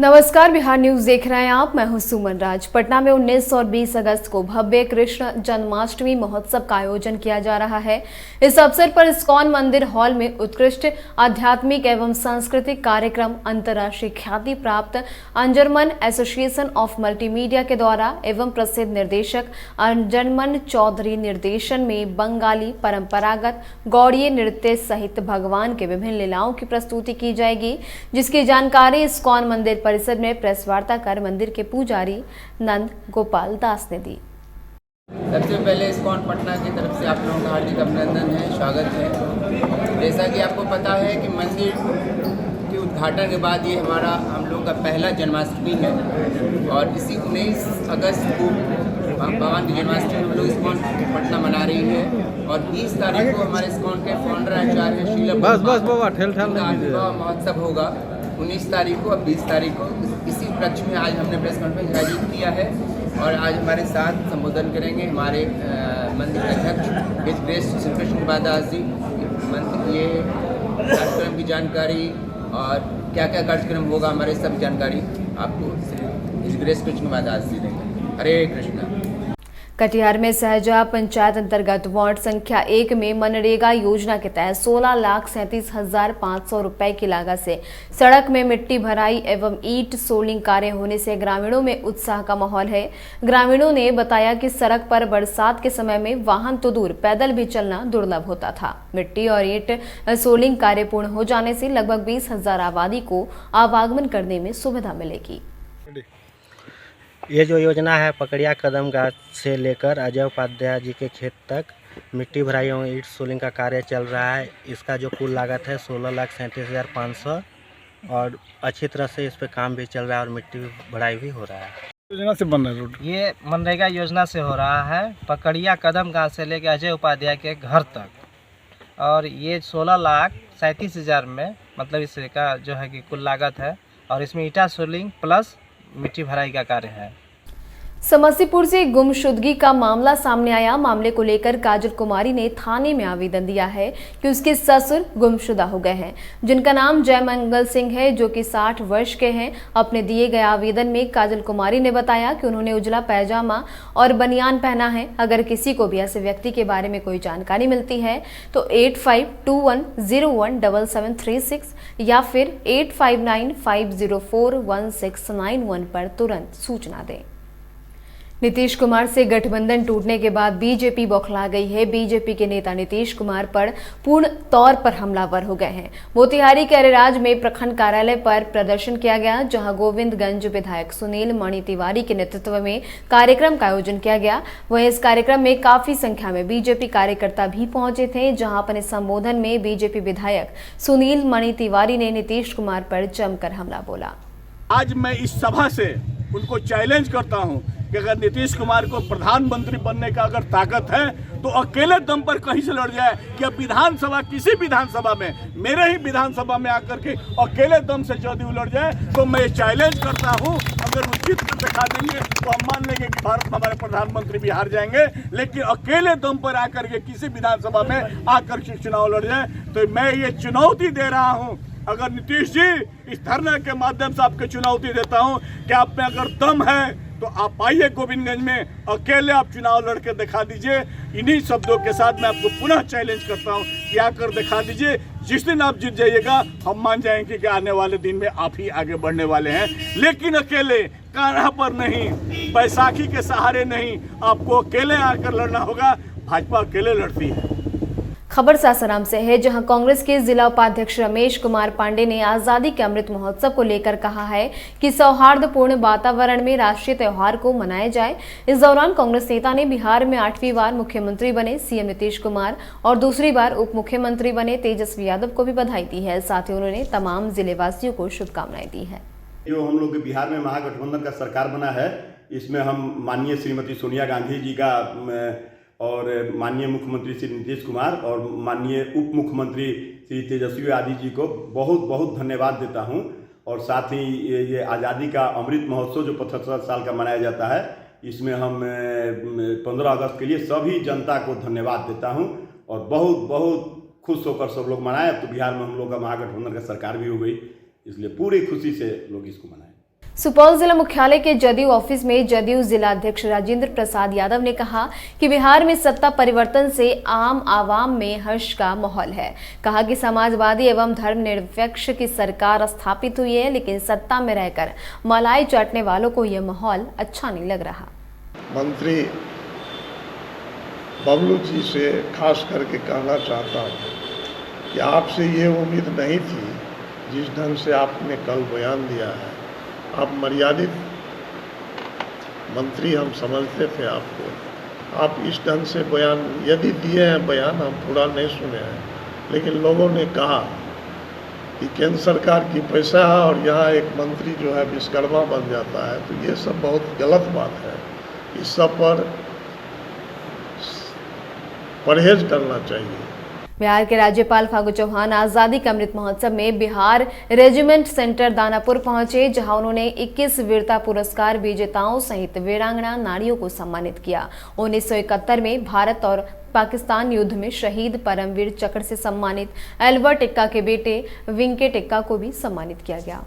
नमस्कार, बिहार न्यूज देख रहे हैं आप। मैं हूं सुमन राज। पटना में 19 और 20 अगस्त को भव्य कृष्ण जन्माष्टमी महोत्सव का आयोजन किया जा रहा है। इस अवसर पर इस्कॉन मंदिर हॉल में उत्कृष्ट आध्यात्मिक एवं सांस्कृतिक कार्यक्रम अंतर्राष्ट्रीय ख्याति प्राप्त अंजरमन एसोसिएशन ऑफ मल्टीमीडिया के द्वारा एवं प्रसिद्ध निर्देशक अंजरमन चौधरी निर्देशन में बंगाली परंपरागत गौड़ीय नृत्य सहित भगवान के विभिन्न लीलाओं की प्रस्तुति की जाएगी, जिसकी जानकारी इस्कॉन मंदिर परिसर में प्रेस वार्ता कर मंदिर के पुजारी नंद गोपाल दास ने दी। सबसे पहले इस्कॉन पटना की तरफ से आप लोगों का हार्दिक अभिनंदन है, स्वागत है। जैसा कि आपको पता है कि मंदिर के उद्घाटन के बाद ये हम लोगों का पहला जन्माष्टमी है और इसी 19 अगस्त को भगवान की जन्माष्टमी हम लोग इस्कॉन पटना मना रही है और 20 तारीख को हमारे इस्कॉन के फाउंडर आचार्य शीला महोत्सव होगा 19 तारीख को और 20 तारीख को। इसी उपलक्ष्य में आज हमने प्रेस कॉन्फ्रेंस आयोजित किया है और आज हमारे साथ संबोधन करेंगे हमारे मंदिर अध्यक्ष हिज ग्रेस श्री कृष्ण कुमार दास जी। मंदिर ये कार्यक्रम की जानकारी और क्या क्या कार्यक्रम होगा हमारे सब जानकारी आपको हिज ग्रेस कृष्ण कुमार दास जी देंगे। हरे कृष्णा। कटिहार में सहजा पंचायत अंतर्गत वार्ड संख्या 1 में मनरेगा योजना के तहत 16,37,500 रुपए की लागत से सड़क में मिट्टी भराई एवं ईंट सोलिंग कार्य होने से ग्रामीणों में उत्साह का माहौल है। ग्रामीणों ने बताया कि सड़क पर बरसात के समय में वाहन तो दूर पैदल भी चलना दुर्लभ होता था। मिट्टी और ईंट सोलिंग कार्य पूर्ण हो जाने से लगभग 20,000 आबादी को आवागमन करने में सुविधा मिलेगी। ये जो योजना है पकड़िया कदम गाछ से लेकर अजय उपाध्याय जी के खेत तक मिट्टी भराई एवं ईंट सोलिंग का कार्य चल रहा है। इसका जो कुल लागत है 16,37,500 और अच्छी तरह से इस पे काम भी चल रहा है और मिट्टी भराई भी हो रहा है। योजना से बन रहा है रोड, ये मनरेगा योजना से हो रहा है पकड़िया कदम गाँव से लेकर अजय उपाध्याय के घर तक और ये 16,37,000 में मतलब इसका जो है कि कुल लागत है और इसमें ईंटा सोलिंग प्लस मिट्टी भराई का कार्य है। समस्तीपुर से गुमशुदगी का मामला सामने आया। मामले को लेकर काजल कुमारी ने थाने में आवेदन दिया है कि उसके ससुर गुमशुदा हो गए हैं, जिनका नाम जयमंगल सिंह है, जो कि 60 वर्ष के हैं। अपने दिए गए आवेदन में काजल कुमारी ने बताया कि उन्होंने उजला पैजामा और बनियान पहना है। अगर किसी को भी ऐसे व्यक्ति के बारे में कोई जानकारी मिलती है तो 8521017736 या फिर 8595041691 पर तुरंत सूचना दें। नीतीश कुमार से गठबंधन टूटने के बाद बीजेपी बौखला गई है। बीजेपी के नेता नीतीश कुमार पर पूर्ण तौर पर हमलावर हो गए हैं। मोतिहारी के अरेराज में प्रखंड कार्यालय पर प्रदर्शन किया गया, जहां गोविंदगंज विधायक सुनील मणि तिवारी के नेतृत्व में कार्यक्रम का आयोजन किया गया। वहीं इस कार्यक्रम में काफी संख्या में बीजेपी कार्यकर्ता भी पहुंचे थे, जहां अपने संबोधन में बीजेपी विधायक सुनील मणि तिवारी ने नीतीश कुमार पर जमकर हमला बोला। आज मैं इस सभा से उनको चैलेंज करता हूं कि अगर नीतीश कुमार को प्रधानमंत्री बनने का अगर ताकत है तो अकेले दम पर कहीं से लड़ जाए कि अब विधानसभा किसी विधानसभा में मेरे ही विधानसभा में आकर के अकेले दम से यदि लड़ जाए तो मैं चैलेंज करता हूं। अगर वो जीत कर दिखा देंगे तो हम मान लेंगे कि भारत में हमारे प्रधानमंत्री भी हार जाएंगे, लेकिन अकेले दम पर आकर के किसी विधानसभा में आकर के चुनाव लड़ जाए तो मैं ये चुनौती दे रहा हूँ। अगर नीतीश जी इस धरने के माध्यम से आपको चुनौती देता हूं कि आप में अगर दम है तो आप आइए गोविंदगंज में, अकेले आप चुनाव लड़के दिखा दीजिए। इन्हीं शब्दों के साथ मैं आपको पुनः चैलेंज करता हूं कि आकर दिखा दीजिए। जिस दिन आप जीत जाइएगा हम मान जाएंगे कि आने वाले दिन में आप ही आगे बढ़ने वाले हैं, लेकिन अकेले कान्हा पर नहीं, बैसाखी के सहारे नहीं, आपको अकेले आकर लड़ना होगा। भाजपा अकेले लड़ती है। खबर सासाराम से है, जहां कांग्रेस के जिला उपाध्यक्ष रमेश कुमार पांडे ने आजादी के अमृत महोत्सव को लेकर कहा है कि सौहार्दपूर्ण वातावरण में राष्ट्रीय त्योहार को मनाया जाए। इस दौरान कांग्रेस नेता ने बिहार में 8वीं बार मुख्यमंत्री बने सीएम नीतीश कुमार और दूसरी बार उप मुख्यमंत्री बने तेजस्वी यादव को भी बधाई दी है। साथ ही उन्होंने तमाम जिले वासियों को शुभकामनाएं दी है। जो हम लोग बिहार में महागठबंधन का सरकार बना है, इसमें हम माननीय श्रीमती सोनिया गांधी जी का और माननीय मुख्यमंत्री श्री नीतीश कुमार और माननीय उप मुख्यमंत्री श्री तेजस्वी यादव जी को बहुत बहुत धन्यवाद देता हूं। और साथ ही ये आज़ादी का अमृत महोत्सव जो 75 साल का मनाया जाता है, इसमें हम 15 अगस्त के लिए सभी जनता को धन्यवाद देता हूं और बहुत बहुत खुश होकर सब लोग मनाए। तो बिहार में हम लोग का महागठबंधन का सरकार भी हो गई, इसलिए पूरी खुशी से लोग इसको मनाएं। सुपौल जिला मुख्यालय के जदयू ऑफिस में जदयू जिला अध्यक्ष राजेंद्र प्रसाद यादव ने कहा कि बिहार में सत्ता परिवर्तन से आम आवाम में हर्ष का माहौल है। कहा कि समाजवादी एवं धर्मनिरपेक्ष की सरकार स्थापित हुई है, लेकिन सत्ता में रहकर मलाई चाटने वालों को यह माहौल अच्छा नहीं लग रहा। मंत्री बबलू जी से खास करके कहना चाहता हूँ कि आपसे ये उम्मीद नहीं थी जिस ढंग से आपने कल बयान दिया है। आप मर्यादित मंत्री हम समझते थे आपको, आप इस ढंग से बयान यदि दिए हैं, बयान हम पूरा नहीं सुने हैं, लेकिन लोगों ने कहा कि केंद्र सरकार की पैसा है और यहाँ एक मंत्री जो है विश्वकर्मा बन जाता है, तो ये सब बहुत गलत बात है। इस सब पर परहेज करना चाहिए। बिहार के राज्यपाल फागू चौहान आजादी का अमृत महोत्सव में बिहार रेजिमेंट सेंटर दानापुर पहुंचे, जहां उन्होंने 21 वीरता पुरस्कार विजेताओं सहित वीरांगना नारियों को सम्मानित किया। 1971 में भारत और पाकिस्तान युद्ध में शहीद परमवीर चक्र से सम्मानित एल्बर्ट टिक्का के बेटे विंके टिक्का को भी सम्मानित किया गया।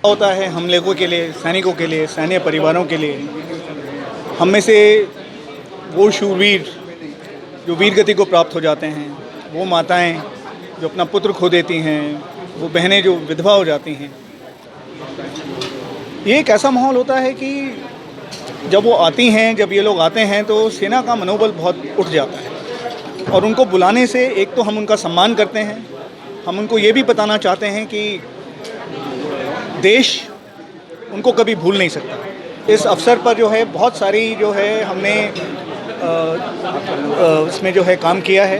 होता है हम लोगों के लिए, सैनिकों के लिए, सैन्य परिवारों के लिए। हम में से वो शूरवीर जो वीर गति को प्राप्त हो जाते हैं, वो माताएं जो अपना पुत्र खो देती हैं, वो बहनें जो विधवा हो जाती हैं, ये एक ऐसा माहौल होता है कि जब वो आती हैं, जब ये लोग आते हैं तो सेना का मनोबल बहुत उठ जाता है। और उनको बुलाने से एक तो हम उनका सम्मान करते हैं, हम उनको ये भी बताना चाहते हैं कि देश उनको कभी भूल नहीं सकता। इस अवसर पर जो है बहुत सारी जो है हमने उसमें जो है काम किया है।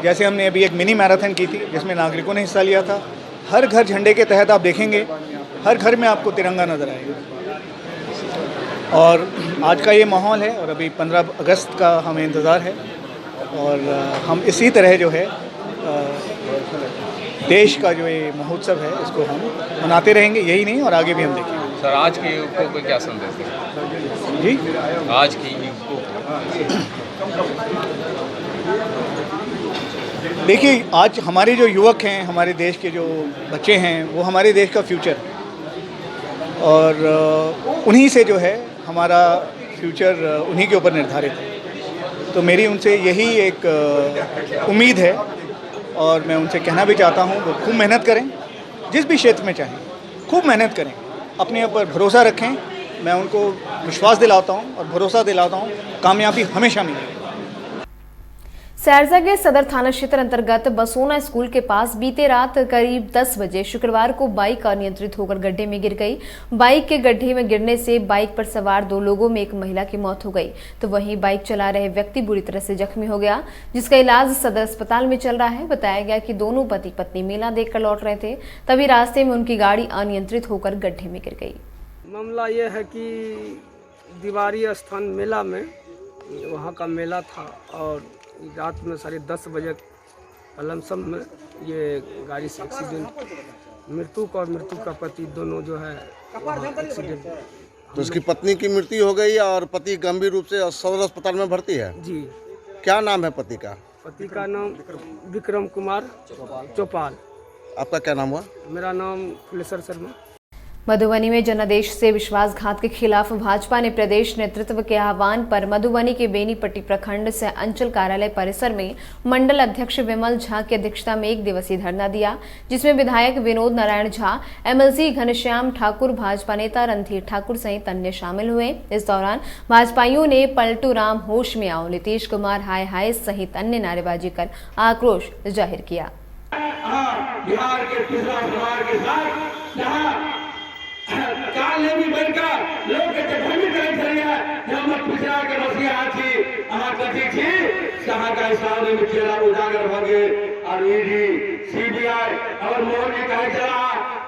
जैसे हमने अभी एक मिनी मैराथन की थी जिसमें नागरिकों ने हिस्सा लिया था। हर घर झंडे के तहत आप देखेंगे, हर घर में आपको तिरंगा नज़र आएगा। और आज का ये माहौल है और अभी 15 अगस्त का हमें इंतज़ार है और हम इसी तरह जो है देश का जो ये महोत्सव है इसको हम मनाते रहेंगे, यही नहीं और आगे भी हम देखेंगे। सर, आज के युग को क्या संदेश दें? जी, आज के युग को देखिए, आज हमारे जो युवक हैं, हमारे देश के जो बच्चे हैं, वो हमारे देश का फ्यूचर है और उन्हीं से जो है हमारा फ्यूचर उन्हीं के ऊपर निर्धारित है। तो मेरी उनसे यही एक उम्मीद है और मैं उनसे कहना भी चाहता हूँ वो खूब मेहनत करें, जिस भी क्षेत्र में चाहें खूब मेहनत करें, अपने ऊपर भरोसा रखें। मैं उनको विश्वास दिलाता हूँ और भरोसा दिलाता हूँ कामयाबी हमेशा मिलेगी। सैरजा के सदर थाना क्षेत्र अंतर्गत बसोना स्कूल के पास बीते रात करीब 10 बजे शुक्रवार को बाइक अनियंत्रित होकर गड्ढे में गिर गई। बाइक के गड्ढे में गिरने से बाइक पर सवार 2 लोगों में एक महिला की मौत हो गई, तो वहीं बाइक चला रहे व्यक्ति बुरी तरह से जख्मी हो गया, जिसका इलाज सदर अस्पताल में चल रहा है। बताया गया कि दोनों पति पत्नी मेला देखकर लौट रहे थे, तभी रास्ते में उनकी गाड़ी अनियंत्रित होकर गड्ढे में गिर गई। मामला ये है कि दीवारी स्थान मेला में, वहाँ का मेला था और रात में 10:30 बजे लमसम में ये गाड़ी से एक्सीडेंट, मृतक और मृतक का पति दोनों जो है एक्सीडेंट। तो उसकी पत्नी की मृत्यु हो गई और पति गंभीर रूप से सदर अस्पताल में भर्ती है। जी। क्या नाम है पति का? पति का नाम विक्रम कुमार चौपाल। आपका क्या नाम हुआ? मेरा नाम फुलेश्वर शर्मा। मधुबनी में जनादेश से विश्वासघात के खिलाफ भाजपा ने प्रदेश नेतृत्व के आह्वान पर मधुबनी के बेनीपट्टी प्रखंड से अंचल कार्यालय परिसर में मंडल अध्यक्ष विमल झा की अध्यक्षता में 1 दिवसीय धरना दिया, जिसमें विधायक विनोद नारायण झा, एमएलसी घनश्याम ठाकुर, भाजपा नेता रणधीर ठाकुर सहित अन्य शामिल हुए। इस दौरान भाजपाइयों ने पलटू राम होश में आओ, नीतीश कुमार हाय हाय सहित अन्य नारेबाजी कर आक्रोश जाहिर किया। बिहार के पिछड़ा समाज के साथ काले भी बनकर लोग के जखमी करे चलिए हम पिछड़ा के मसीहा छी अहाँ कथी छी कहाँ का सामने में चेहरा उजागर भ गेल और ईडी सीबीआई और मोहन जी कहे चला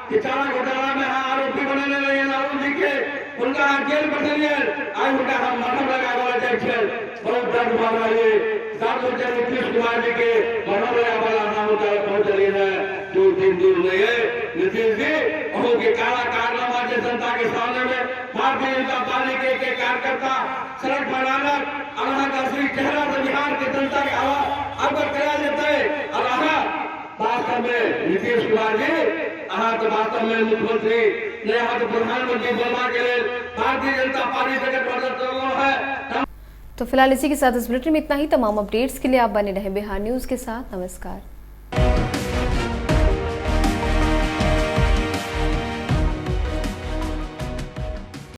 कि चारा घोटाला में आरोपी बने रहे राहुल जी के उनका जेल पर चलिए आज उनका हम मरहम लगा वाला जैसे बहुत दर्द मार रहा है साथ में नीतीश कुमार जी के मरहम लगा वाला नाम उनका पहुंच रही है जो दिन दूर नहीं है नीतीश जी उनके काला कारनामा से जनता के सामने में भारतीय जनता पार्टी के कार्यकर्ता सड़क पर आकर अल्लाह का असली चेहरा से बिहार के जनता के आवाज अवगत करा देते हैं और वास्तव में नीतीश कुमार जी तो वास्तव में मुख्यमंत्री ने तो प्रधानमंत्री बनवा के लिए भारतीय जनता पार्टी से गठबंधन है। तो फिलहाल इसी के साथ इस बुलेटिन में इतना ही। तमाम अपडेट्स के लिए आप बने रहे बिहार न्यूज के साथ। नमस्कार।